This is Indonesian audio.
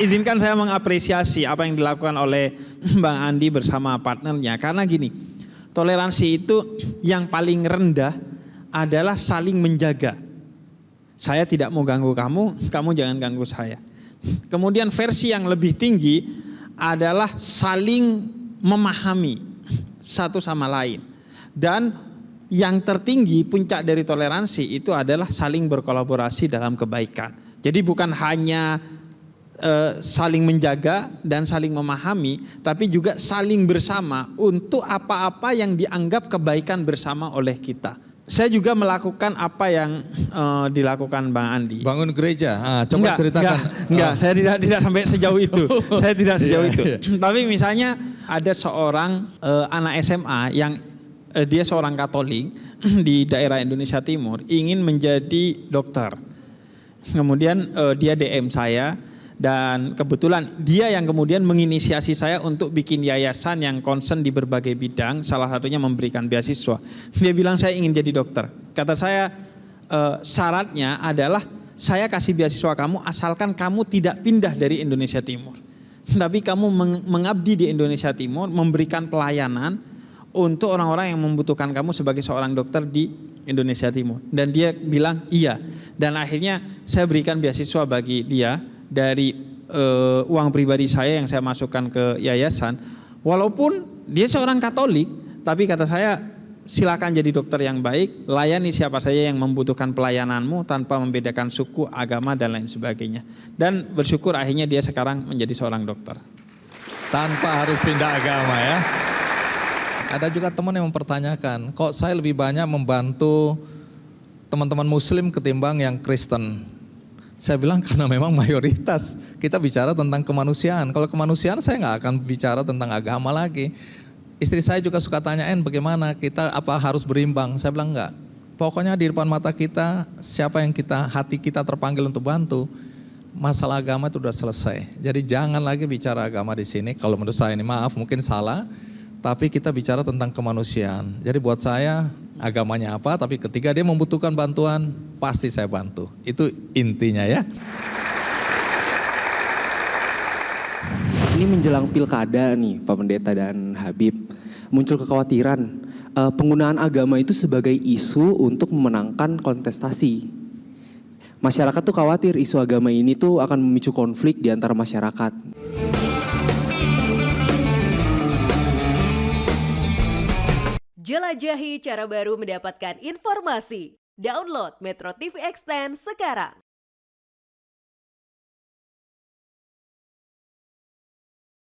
Izinkan saya mengapresiasi apa yang dilakukan oleh Bang Andi bersama partnernya. Karena gini, toleransi itu yang paling rendah adalah saling menjaga. Saya tidak mau ganggu kamu, kamu jangan ganggu saya. Kemudian versi yang lebih tinggi adalah saling memahami satu sama lain. Dan yang tertinggi puncak dari toleransi itu adalah saling berkolaborasi dalam kebaikan. Jadi bukan hanya saling menjaga dan saling memahami, tapi juga saling bersama untuk apa-apa yang dianggap kebaikan bersama oleh kita. Saya juga melakukan apa yang dilakukan Bang Andi. Bangun gereja, coba ceritakan. Enggak, saya tidak sampai sejauh itu. Saya tidak sejauh itu. Tapi misalnya ada seorang anak SMA yang dia seorang Katolik di daerah Indonesia Timur ingin menjadi dokter. Kemudian dia DM saya. Dan kebetulan dia yang kemudian menginisiasi saya untuk bikin yayasan yang concern di berbagai bidang, salah satunya memberikan beasiswa. Dia bilang saya ingin jadi dokter. Kata saya syaratnya adalah saya kasih beasiswa kamu asalkan kamu tidak pindah dari Indonesia Timur. Tapi kamu mengabdi di Indonesia Timur, memberikan pelayanan untuk orang-orang yang membutuhkan kamu sebagai seorang dokter di Indonesia Timur. Dan dia bilang iya. Dan akhirnya saya berikan beasiswa bagi dia dari uang pribadi saya yang saya masukkan ke yayasan. Walaupun dia seorang Katolik, tapi kata saya silakan jadi dokter yang baik, layani siapa saja yang membutuhkan pelayananmu tanpa membedakan suku, agama dan lain sebagainya. Dan bersyukur akhirnya dia sekarang menjadi seorang dokter. Tanpa harus pindah agama ya. Ada juga teman yang mempertanyakan, kok saya lebih banyak membantu teman-teman Muslim ketimbang yang Kristen? Saya bilang karena memang mayoritas kita bicara tentang kemanusiaan. Kalau kemanusiaan saya nggak akan bicara tentang agama lagi. Istri saya juga suka tanyain bagaimana kita apa harus berimbang. Saya bilang enggak. Pokoknya di depan mata kita siapa yang hati kita terpanggil untuk bantu. Masalah agama itu sudah selesai. Jadi jangan lagi bicara agama di sini. Kalau menurut saya ini maaf mungkin salah. Tapi kita bicara tentang kemanusiaan. Jadi buat saya agamanya apa, tapi ketika dia membutuhkan bantuan, pasti saya bantu. Itu intinya ya. Ini menjelang pilkada nih Pak Pendeta dan Habib. Muncul kekhawatiran penggunaan agama itu sebagai isu untuk memenangkan kontestasi. Masyarakat tuh khawatir isu agama ini tuh akan memicu konflik di antara masyarakat. Jelajahi cara baru mendapatkan informasi. Download Metro TV Extend sekarang.